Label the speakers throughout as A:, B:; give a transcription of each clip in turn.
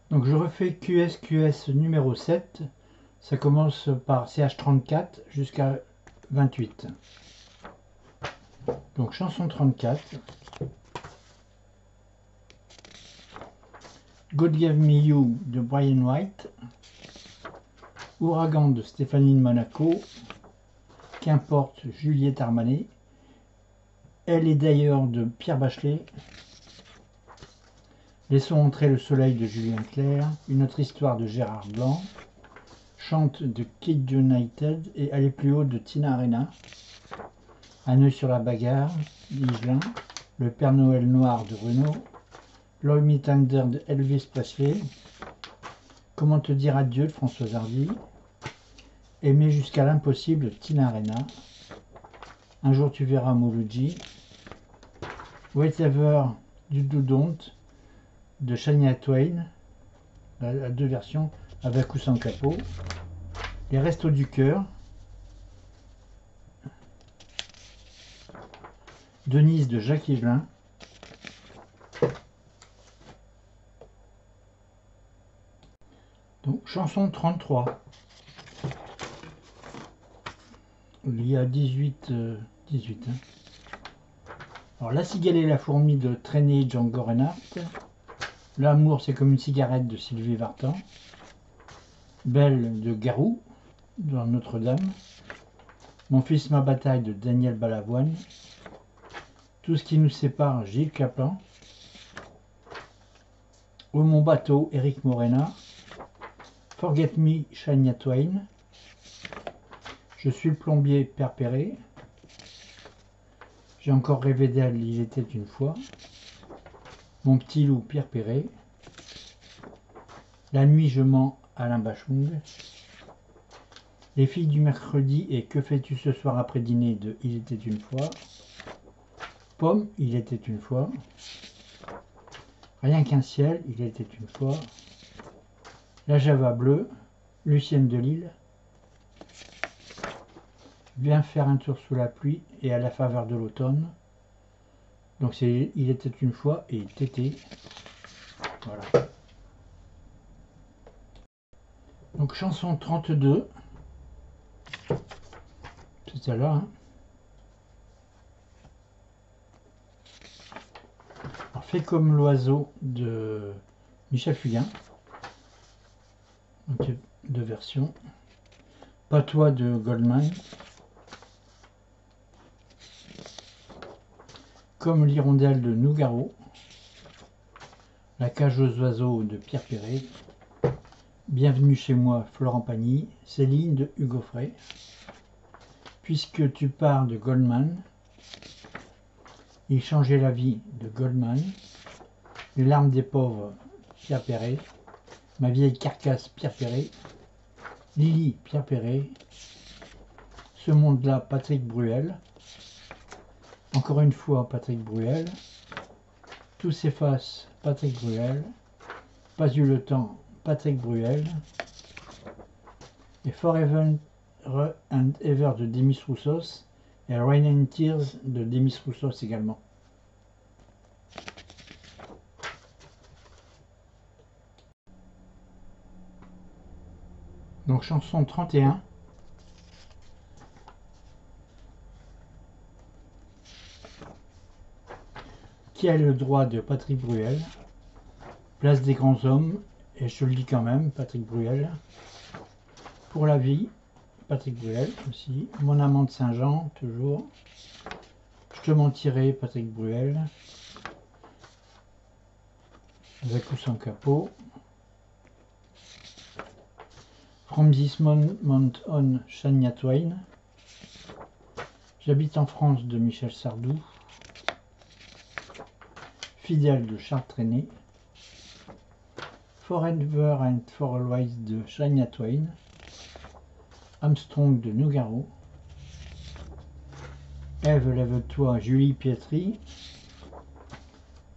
A: Donc je refais QSQS numéro 7. Ça commence par CH34 jusqu'à 28. Donc chanson 34. God Gave Me You de Brian White. Ouragan de Stéphanie de Monaco. Qu'importe Juliette Armanet. Elle est d'ailleurs de Pierre Bachelet. Laissons entrer le soleil de Julien Clerc. Une autre histoire de Gérard Blanc. Chante de Kid United et Aller plus haut de Tina Arena. Un œil sur la bagarre d'Higelin. Le Père Noël noir de Renaud. Love Me Tender de Elvis Presley. Comment te dire adieu de Françoise Hardy. Aimer jusqu'à l'impossible de Tina Arena. Un jour tu verras Mouloudji. Whatever You Do Don't de Shania Twain, à deux versions avec ou sans capot. Les Restos du Cœur, Denise de Jacques Higelin. Donc chanson 33. Il y a 18. Hein. Alors La cigale et la fourmi de Traîné Django Reinhardt. L'amour c'est comme une cigarette de Sylvie Vartan. Belle de Garou dans Notre-Dame. Mon fils ma bataille de Daniel Balavoine. Tout ce qui nous sépare Gilles Caplan. Au mon bateau Éric Morena. Forget Me Shania Twain. Je suis le plombier Père Perret. J'ai encore rêvé d'elle, il était une fois. Mon petit loup Pierre Perret. La nuit je mens Alain Bachung. Les filles du mercredi et Que fais-tu ce soir après dîner de Il était une fois. Pomme, il était une fois. Rien qu'un ciel, il était une fois. La Java bleue, Lucienne de Lille. Viens faire un tour sous la pluie et à la faveur de l'automne. Donc c'est Il était une fois et Tété. Voilà. Donc chanson 32. C'est celle-là. Hein. Alors, Fais comme l'oiseau de Michel Fugain. Donc deux versions. Patois de Goldman. Comme l'hirondelle de Nougaro. La cage aux oiseaux de Pierre Perret. Bienvenue chez moi, Florent Pagny. Céline de Hugo Frey. Puisque tu pars de Goldman. Il changeait la vie de Goldman. Les larmes des pauvres, Pierre Perret. Ma vieille carcasse, Pierre Perret. Lily, Pierre Perret. Ce monde-là, Patrick Bruel. Encore une fois, Patrick Bruel. Tout s'efface, Patrick Bruel. Pas eu le temps, Patrick Bruel. Et Forever and Ever de Demis Roussos. Et Rain and Tears de Demis Roussos également. Donc chanson 31. Qui a le droit de Patrick Bruel. Place des grands hommes, et je le dis quand même, Patrick Bruel. Pour la vie, Patrick Bruel aussi. Mon amant de Saint-Jean, toujours. Je te mentirai, Patrick Bruel. Avec ou sans capot. From this moment on, Shania Twain. J'habite en France de Michel Sardou. Fidèle de Charles Trenet. Forever and for Always de Shania Twain. Armstrong de Nougaro. Ève, lève-toi, Julie Pietri.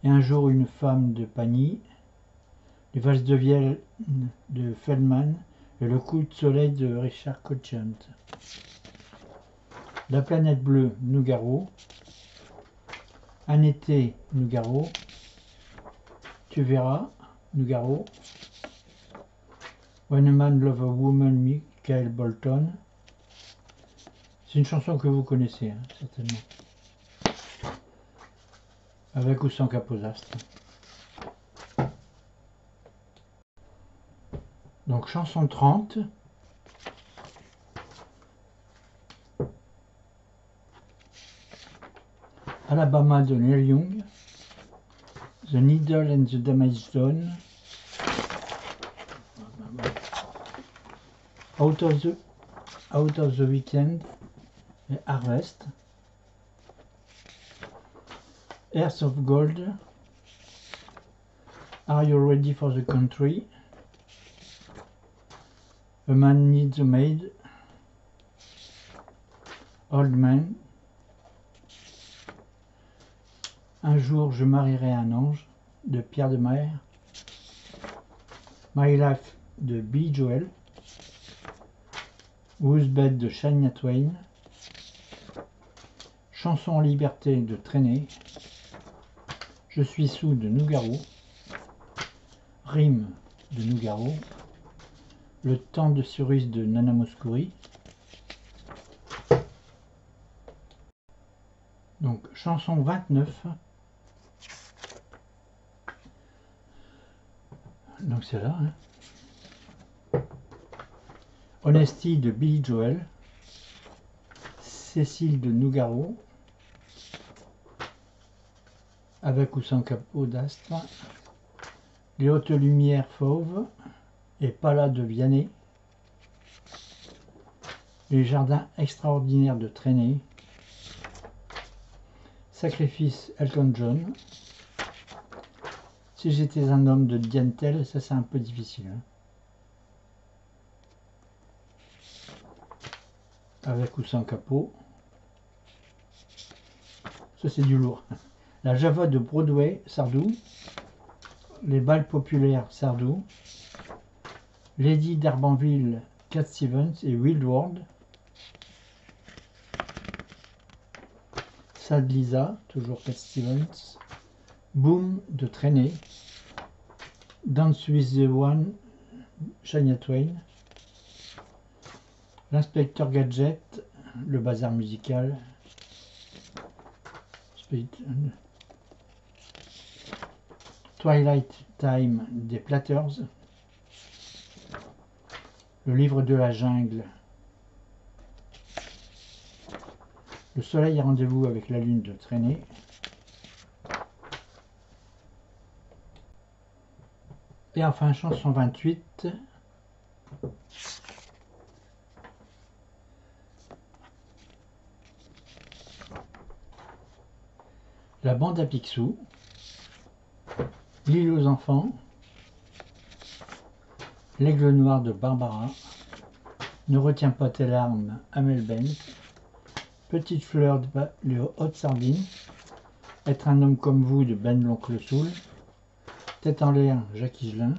A: Et un jour une femme de Pagny. Les valses de Vienne de Feldman et le coup de soleil de Richard Cotchant. La planète bleue, Nougaro. Un été, Nougaro. Tu verras, Nougaro. When a Man Love a Woman, Michael Bolton. C'est une chanson que vous connaissez, hein, certainement. Avec ou sans Capodastre. Donc chanson 30. Alabama de Neil Young. The Needle and the Damage Zone. Out of the Weekend et Harvest. Earth of Gold. Are You Ready for the Country? A Man Needs a Maid. Old Man. Un jour je marierai un ange de Pierre de Maher. My Life de Billy Joel. Whose Bed de Shania Twain. Chanson en liberté de Traîner. Je suis sous de Nougaro. Rime de Nougaro. Le temps de Cyrus de Nana Mouskouri. Donc chanson 29. Donc c'est là. Hein. Honesty de Billy Joel. Cécile de Nougaro. Avec ou sans Capodastre. Les hautes lumières fauves. Et Pala de Vianney. Les jardins extraordinaires de Traîner. Sacrifice Elton John. Si j'étais un homme de Diane Tell, ça c'est un peu difficile. Hein. Avec ou sans capot. Ça c'est du lourd. La Java de Broadway, Sardou. Les bals populaires, Sardou. Lady d'Arbanville, Cat Stevens et Wild World. Sad Lisa, toujours Cat Stevens. Boom de Traîner. Dance with the One, Shania Twain. L'inspecteur Gadget, le bazar musical. Twilight Time des Platters. Le livre de la jungle. Le soleil a rendez-vous avec la lune de Traîner. Et enfin, chanson 28. La bande à Picsou. L'île aux enfants. L'aigle noir de Barbara. Ne retiens pas tes larmes, Amel Bent. Petite fleur de haute sardine. Être un homme comme vous de Ben l'oncle Soul. Tête en l'air, Jacques Higelin.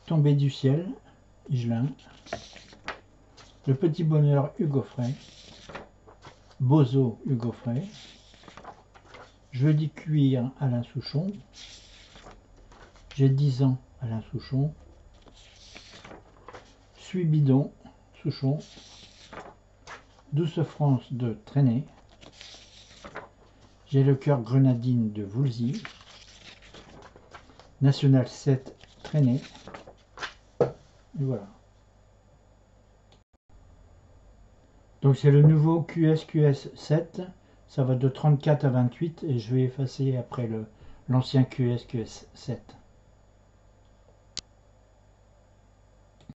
A: Tomber du ciel, Higelin. Le petit bonheur, Hugo Frey. Bozo, Hugo Frey. Jeudi cuir, Alain Souchon. J'ai 10 ans, Alain Souchon. Suis bidon, Souchon. Douce France de Traîner. J'ai le cœur grenadine de Woolsey. National 7 Traîner. Et voilà. Donc c'est le nouveau QSQS 7. Ça va de 34 à 28 et je vais effacer après l'ancien QSQS 7.